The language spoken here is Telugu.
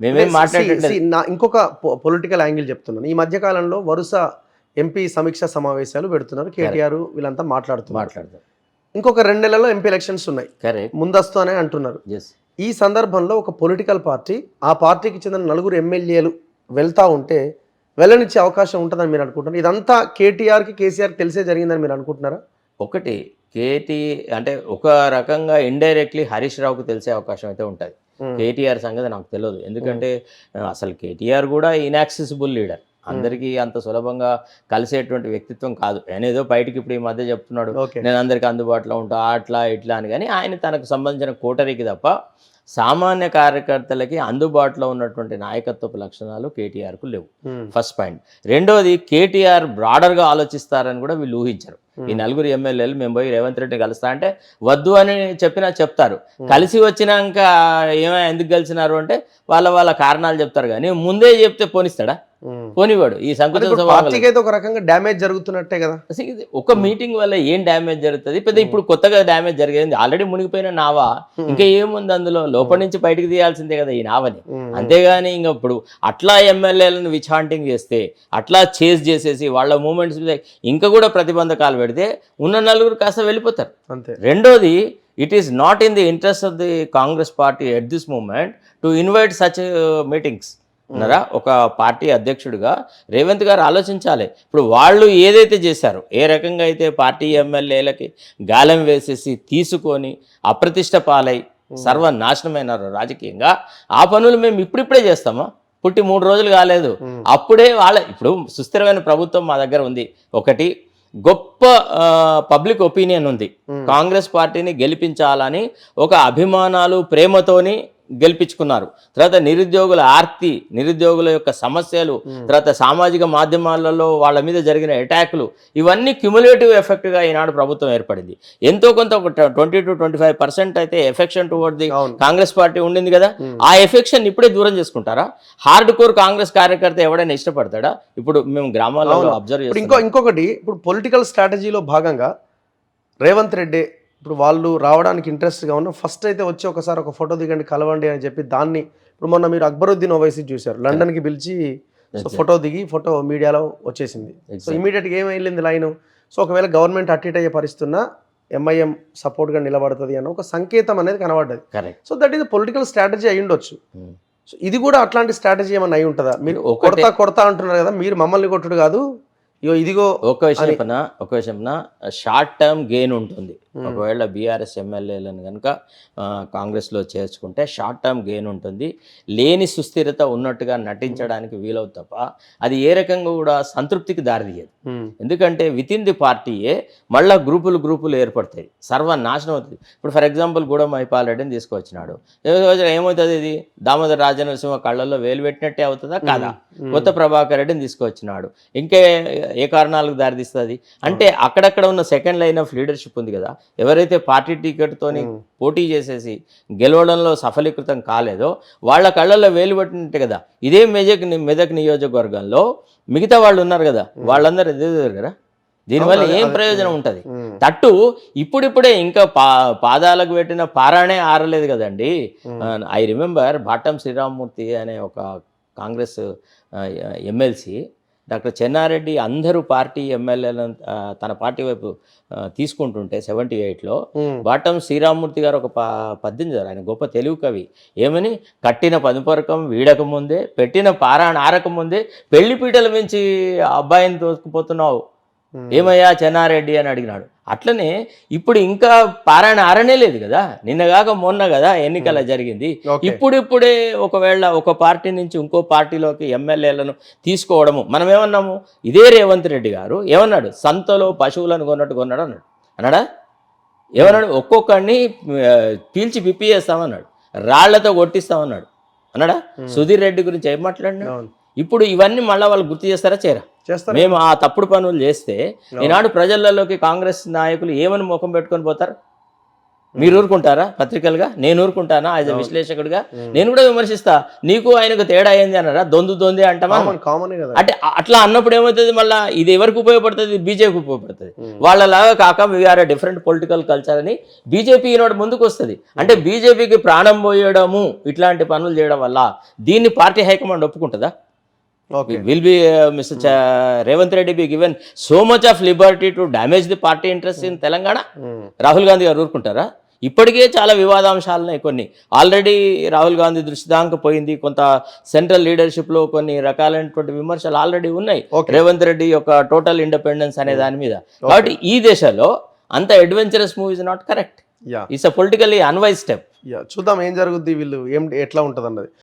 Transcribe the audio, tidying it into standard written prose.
మేమేం మాట్లాడట్లేదు. ఇంకొక పొలిటికల్ యాంగిల్ చెప్తున్నాను. ఈ మధ్య కాలంలో వరుస ఎంపీ సమీక్ష సమావేశాలు పెడుతున్నారు. కేటీఆర్ వీళ్ళంతా మాట్లాడుతున్నారు. ఇంకొక 2 నెలల్లో ఎంపీ ఎలక్షన్స్ ఉన్నాయి. కరెక్ట్. ముందస్తు అనే అంటున్నారు. ఈ సందర్భంలో ఒక పొలిటికల్ పార్టీ, ఆ పార్టీకి చెందిన 4 ఎమ్మెల్యేలు వెళ్తా ఉంటే వెళ్ళనిచ్చే అవకాశం ఉంటుందని మీరు అనుకుంటున్నారు? ఇదంతా కేటీఆర్కి, కేసీఆర్కి తెలిసే జరిగిందని మీరు అనుకుంటున్నారా? ఒకటి అంటే ఒక రకంగా ఇండైరెక్ట్లీ హరీష్ రావుకు తెలిసే అవకాశం అయితే ఉంటుంది. కేటీఆర్ సంగతి నాకు తెలియదు. ఎందుకంటే అసలు కేటీఆర్ కూడా ఇన్యాక్సెసిబుల్ లీడర్, అందరికీ అంత సులభంగా కలిసేటువంటి వ్యక్తిత్వం కాదు. ఏదో బయటికి ఇప్పుడు ఈ మధ్య చెప్తున్నాడు నేను అందరికీ అందుబాటులో ఉంటా అట్లా ఇట్లా అని. కానీ ఆయన తనకు సంబంధించిన కోటరీకి తప్ప సామాన్య కార్యకర్తలకి అందుబాటులో ఉన్నటువంటి నాయకత్వపు లక్షణాలు కేటీఆర్కు లేవు. First point. రెండోది, కేటీఆర్ బ్రాడర్గా ఆలోచిస్తారని కూడా వీళ్ళు ఊహించారు. ఈ 4 ఎమ్మెల్యేలు మేము పోయి రేవంత్ రెడ్డిని కలుస్తా అంటే వద్దు అని చెప్పినా చెప్తారు. కలిసి వచ్చినాక ఎందుకు కలిసినారు అంటే వాళ్ళ కారణాలు చెప్తారు. కానీ ముందే చెప్తే పోనిస్తాడా? పోనివాడు. ఈ సంకుచిత పార్టీకి ఒక రకంగా డ్యామేజ్ జరుగుతున్నట్టే కదా. ఒక మీటింగ్ వల్ల ఏం డ్యామేజ్ జరుగుతుంది? పెద్ద ఇప్పుడు కొత్తగా డ్యామేజ్ జరిగేది ఆల్రెడీ మునిగిపోయిన నావా, ఇంకా ఏముంది అందులో? లోపల నుంచి బయటకు తీయాల్సిందే కదా ఈ నావని. అంతేగాని ఇంకా ఇప్పుడు అట్లా ఎమ్మెల్యేలను విచాంటింగ్ చేస్తే, అట్లా చేజ్ చేసేసి వాళ్ళ మూమెంట్స్ ఇంకా కూడా ప్రతిబంధకాలు పెడితే ఉన్న 4 కాస్త వెళ్ళిపోతారు. రెండోది, it is not in the interest of the Congress party at this moment to invite such meetings. ఉన్నారా? ఒక పార్టీ అధ్యక్షుడిగా రేవంత్ గారు ఆలోచించాలి. ఇప్పుడు వాళ్ళు ఏదైతే చేశారో, ఏ రకంగా అయితే పార్టీ ఎమ్మెల్యేలకి గాలం వేసేసి తీసుకొని అప్రతిష్ట పాలై సర్వనాశనమైనారు రాజకీయంగా, ఆ పనులు మేము ఇప్పుడిప్పుడే చేస్తామా? పుట్టి 3 రోజులు కాలేదు, అప్పుడే ఇప్పుడు సుస్థిరమైన ప్రభుత్వం మా దగ్గర ఉంది. ఒకటి, గొప్ప పబ్లిక్ ఒపీనియన్ ఉంది. కాంగ్రెస్ పార్టీని గెలిపించాలని ఒక అభిమానాలు, ప్రేమతోని గెలిపించుకున్నారు. తర్వాత నిరుద్యోగుల ఆర్తి, నిరుద్యోగుల యొక్క సమస్యలు, తర్వాత సామాజిక మాధ్యమాలలో వాళ్ళ మీద జరిగిన అటాక్లు, ఇవన్నీ క్యుములేటివ్ ఎఫెక్ట్గా ఈనాడు ప్రభుత్వం ఏర్పడింది. ఎంతో కొంత ఒక 20 to 25% అయితే affection towards the Congress party ఉండింది కదా. ఆ ఎఫెక్షన్ ఇప్పుడే దూరం చేసుకుంటారా? హార్డ్ కోర్ కాంగ్రెస్ కార్యకర్త ఎవడైనా ఇష్టపడతాడా? ఇప్పుడు మేము గ్రామాల్లో అబ్జర్వ్ చేస్తాం. ఇంకొకటి, ఇప్పుడు పొలిటికల్ స్ట్రాటజీలో భాగంగా రేవంత్ రెడ్డి ఇప్పుడు వాళ్ళు రావడానికి ఇంట్రెస్ట్గా ఉన్న ఫస్ట్ అయితే వచ్చి ఒకసారి ఒక ఫోటో దిగండి, కలవండి అని చెప్పి దాన్ని, ఇప్పుడు మొన్న మీరు అక్బరుద్దీన్ ఓవైసీ చూశారు, లండన్కి పిలిచి ఫోటో దిగి ఫోటో మీడియాలో వచ్చేసింది. సో ఇమీడియట్గా ఏమైంది లైన్. సో ఒకవేళ గవర్నమెంట్ అట్టిట్ అయ్యే పరిస్థితున్నా ఎంఐఎం సపోర్ట్గా నిలబడుతుంది అన్న ఒక సంకేతం అనేది కనబడ్డది. So that is political strategy అయి ఉండొచ్చు. సో ఇది కూడా అట్లాంటి స్ట్రాటజీ ఏమన్నా అయి ఉంటుందా? మీరు కొడతా అంటున్నారు కదా, మీరు మమ్మల్ని కొట్టుడు కాదు, ఇదిగో ఒక విషయం షార్ట్ టర్మ్ గెయిన్ ఉంటుంది. ఒకవేళ బీఆర్ఎస్ ఎమ్మెల్యేలను కనుక కాంగ్రెస్లో చేర్చుకుంటే షార్ట్ టర్మ్ గెయిన్ ఉంటుంది. లేని సుస్థిరత ఉన్నట్టుగా నటించడానికి వీలవు తప్ప అది ఏ రకంగా కూడా సంతృప్తికి దారితీయదు. ఎందుకంటే విత్ ఇన్ ది పార్టీయే మళ్ళీ గ్రూపులు ఏర్పడతాయి, సర్వనాశనం అవుతుంది. ఇప్పుడు ఫర్ ఎగ్జాంపుల్ గూడెం మహిపాల్ రెడ్డిని తీసుకొచ్చినాడు, ఏమవుతుంది? ఇది దామోదర రాజనరసింహ కళ్ళల్లో వేలు పెట్టినట్టే అవుతుందా కాదా? కొత్త ప్రభాకర్ రెడ్డిని తీసుకొచ్చినాడు, ఇంకే ఏ కారణాలకు దారితీస్తుంది అంటే అక్కడక్కడ ఉన్న సెకండ్ లైన్ ఆఫ్ లీడర్షిప్ ఉంది కదా, ఎవరైతే పార్టీ టికెట్తోని పోటీ చేసేసి గెలవడంలో సఫలీకృతం కాలేదో వాళ్ళ కళ్ళల్లో వేలు పట్టినట్టే కదా. ఇదే మెదక్ నియోజకవర్గంలో మిగతా వాళ్ళు ఉన్నారు కదా, వాళ్ళందరూ ఎదుగుతారు కదా. దీనివల్ల ఏం ప్రయోజనం ఉంటుంది? తట్టు ఇప్పుడిప్పుడే ఇంకా పాదాలకు పెట్టిన పారానే ఆరలేదు కదండి. ఐ రిమెంబర్ భాటం శ్రీరామ్మూర్తి అనే ఒక కాంగ్రెస్ ఎమ్మెల్సీ డాక్టర్ చెన్నారెడ్డి అందరూ పార్టీ ఎమ్మెల్యేలను తన పార్టీ వైపు తీసుకుంటుంటే 78లో బాటం శ్రీరామ్మూర్తి గారు ఒక పద్యం చదివారు. ఆయన గొప్ప తెలుగు కవి. ఏమని? కట్టిన పదుపరకం వీడకముందే, పెట్టిన పారాయణ ఆరకముందే పెళ్లి పీటల మించి అబ్బాయిని తోసుకుపోతున్నావు ఏమయ్యా చెన్నారెడ్డి అని అడిగినాడు. అట్లనే ఇప్పుడు ఇంకా పారాయణ ఆరనే లేదు కదా, నిన్నగాక మొన్న కదా ఎన్నికల జరిగింది. ఇప్పుడిప్పుడే ఒకవేళ ఒక పార్టీ నుంచి ఇంకో పార్టీలోకి ఎమ్మెల్యేలను తీసుకోవడము. మనం ఏమన్నాము? ఇదే రేవంత్ రెడ్డి గారు ఏమన్నాడు? సంతలో పశువులను కొన్నాడు అన్నాడా? ఏమన్నాడు? ఒక్కొక్కడిని పీల్చి పిప్పి చేస్తామన్నాడు, రాళ్లతో కొట్టిస్తామన్నాడు అన్నాడా? సుధీర్ రెడ్డి గురించి ఏం మాట్లాడినాడు? ఇప్పుడు ఇవన్నీ మళ్ళీ వాళ్ళు గుర్తు చేస్తారా? చేయరా? మేము ఆ తప్పుడు పనులు చేస్తే ఈనాడు ప్రజలలోకి కాంగ్రెస్ నాయకులు ఏమని ముఖం పెట్టుకొని పోతారు? మీరు ఊరుకుంటారా పత్రికలుగా? నేను ఊరుకుంటానా యాజ్ అ విశ్లేషకుడిగా? నేను కూడా విమర్శిస్తా. నీకు ఆయనకు తేడా ఏంది అన్నారా? దొంది అంటామా? కామనే కదా. అంటే అట్లా అన్నప్పుడు ఏమవుతుంది, మళ్ళీ ఇది ఎవరికి ఉపయోగపడుతుంది? బీజేపీకి ఉపయోగపడుతుంది. వాళ్ళలాగా కాక we are a different political culture అని బీజేపీ ఈనాడు ముందుకు వస్తుంది. అంటే బీజేపీకి ప్రాణం పోయడము ఇట్లాంటి పనులు చేయడం వల్ల దీన్ని పార్టీ హైకమాండ్ ఒప్పుకుంటుందా? Okay. Will be Mr. Revanth Reddy be given so much of liberty to damage the party interest in Telangana? Rahul Gandhi గారు ఊరుకుంటారా? ఇప్పటికే చాలా వివాదాంశాలు ఉన్నాయి కొన్ని. ఆల్రెడీ రాహుల్ గాంధీ దృష్టి దాకా పోయింది. కొంత సెంట్రల్ లీడర్షిప్లో కొన్ని రకాలైనటువంటి విమర్శలు ఆల్రెడీ ఉన్నాయి రేవంత్ రెడ్డి యొక్క టోటల్ ఇండిపెండెన్స్ అనే దాని మీద. కాబట్టి ఈ దేశంలో అంత adventurous move is not correct. Yeah it's a politically unwise step. చూద్దాం ఏం జరుగుద్ది, వీళ్ళు ఎట్లా ఉంటుంది అన్నది.